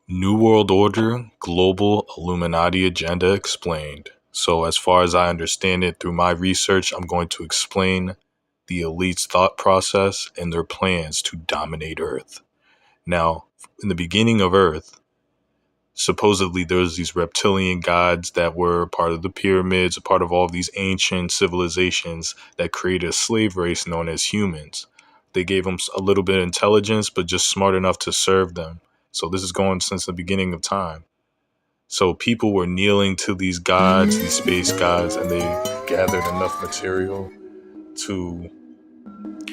New World Order, Global Illuminati Agenda Explained. So, as far as I understand it through my research, I'm going to explain the elite's thought process and their plans to dominate Earth. Now, in the beginning of Earth, supposedly there was these reptilian gods that were part of the pyramids, a part of all of these ancient civilizations that created a slave race known as humans. They gave them a little bit of intelligence, but just smart enough to serve them. So this is going since the beginning of time. So people were kneeling to these gods, these space gods, and they gathered enough material to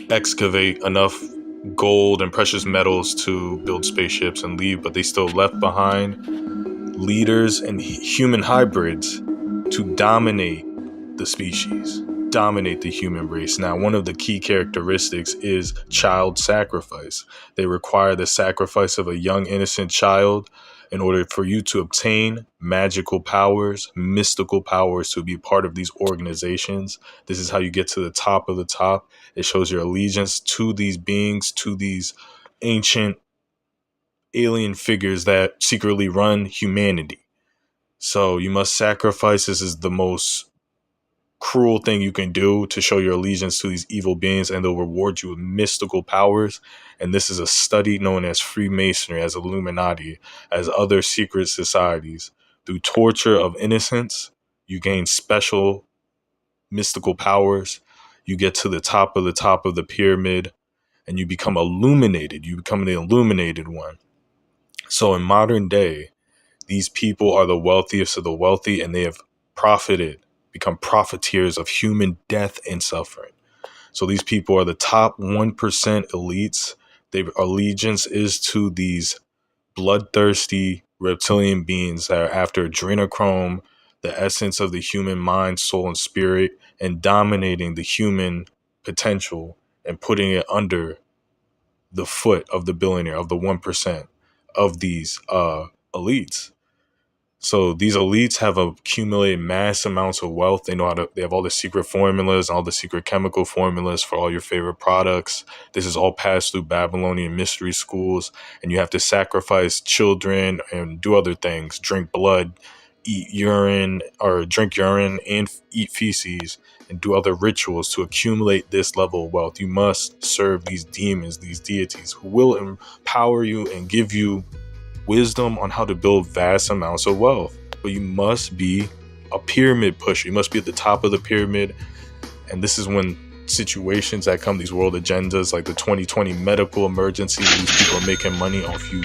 excavate enough gold and precious metals to build spaceships and leave, but they still left behind leaders and human hybrids to dominate the species, dominate the human race. Now, one of the key characteristics is child sacrifice. They require the sacrifice of a young, innocent child in order for you to obtain magical powers, mystical powers, to be part of these organizations. This is how you get to the top of the top. It shows your allegiance to these beings, to these ancient alien figures that secretly run humanity. So you must sacrifice. This is the most cruel thing you can do to show your allegiance to these evil beings, and they'll reward you with mystical powers. And this is a study known as Freemasonry, as Illuminati, as other secret societies. Through torture of innocents, you gain special mystical powers. You get to the top of the pyramid, and you become illuminated. You become the illuminated one. So in modern day, these people are the wealthiest of the wealthy, and they have become profiteers of human death and suffering. So these people are the top 1% elites. Their allegiance is to these bloodthirsty reptilian beings that are after adrenochrome, the essence of the human mind, soul, and spirit, and dominating the human potential and putting it under the foot of the billionaire, of the 1% of these elites. So these elites have accumulated mass amounts of wealth. They have all the secret formulas, all the secret chemical formulas for all your favorite products. This is all passed through Babylonian mystery schools, and you have to sacrifice children and do other things, drink blood, eat urine, or drink urine and eat feces, and do other rituals to accumulate this level of wealth. You must serve these demons, these deities who will empower you and give you wisdom on how to build vast amounts of wealth. But you must be a pyramid pusher. You must be at the top of the pyramid. And this is when situations that come, these world agendas like the 2020 medical emergency, these people are making money off you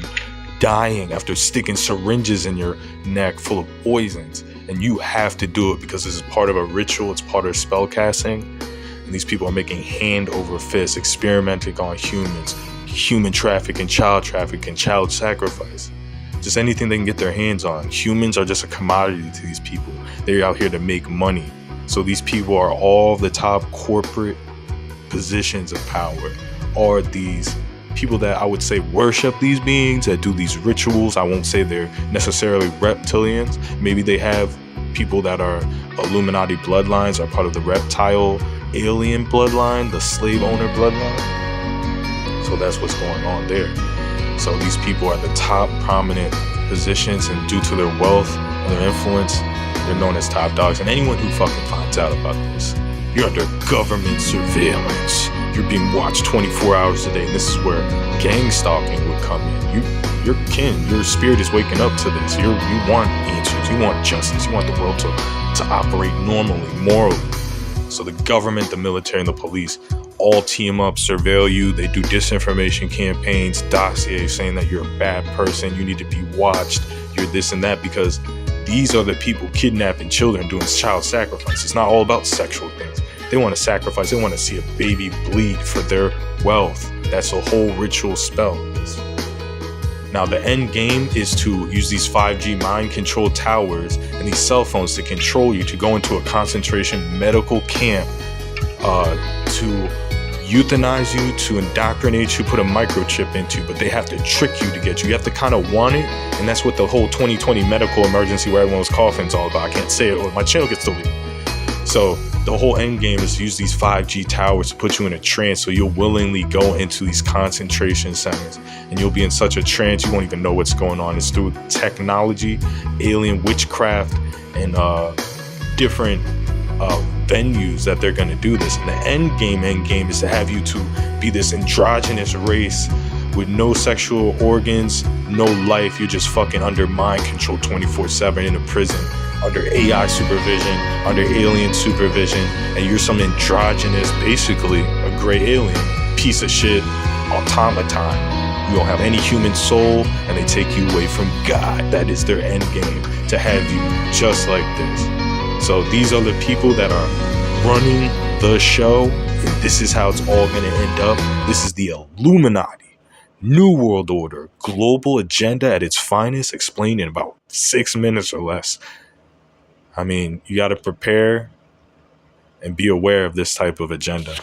dying after sticking syringes in your neck full of poisons. And you have to do it because this is part of a ritual. It's part of spell casting. And these people are making hand over fist, experimenting on humans, human trafficking, child sacrifice, just anything they can get their hands on. Humans are just a commodity to these people. They're out here to make money. So these people are all the top corporate positions of power, are these people that I would say worship these beings, that do these rituals. I won't say they're necessarily reptilians. Maybe they have people that are Illuminati bloodlines, are part of the reptile alien bloodline, the slave owner bloodline. So that's what's going on there. So these people are at the top prominent positions, and due to their wealth and their influence, they're known as top dogs. And anyone who fucking finds out about this, you're under government surveillance. You're being watched 24 hours a day. And this is where gang stalking would come in. Your kin, your spirit is waking up to this. You want answers. You want justice. You want the world to operate normally, morally. So the government, the military, and the police all team up, surveil you. They do disinformation campaigns, dossiers saying that you're a bad person, you need to be watched, you're this and that, because these are the people kidnapping children, doing child sacrifice. It's not all about sexual things. They want to sacrifice. They want to see a baby bleed for their wealth. That's a whole ritual spell. Now, the end game is to use these 5G mind control towers and these cell phones to control you, to go into a concentration medical camp, to euthanize you, to indoctrinate you, put a microchip into you, but they have to trick you to get you. You have to kind of want it, and that's what the whole 2020 medical emergency where everyone was coughing is all about. I can't say it, or my channel gets deleted. So The whole end game is to use these 5G towers to put you in a trance, so you'll willingly go into these concentration centers, and you'll be in such a trance you won't even know what's going on. It's through technology, alien witchcraft, and different venues that they're going to do this. And the end game is to have you to be this androgynous race with no sexual organs, no life. You're just fucking under mind control 24/7 in a prison, under AI supervision, under alien supervision, and you're some androgynous, basically a gray alien, piece of shit, automaton. You don't have any human soul, and they take you away from God. That is their end game, to have you just like this. So these are the people that are running the show, and this is how it's all going to end up. This is the Illuminati. New World Order, global agenda at its finest, explained in about 6 minutes or less. I mean, you got to prepare and be aware of this type of agenda.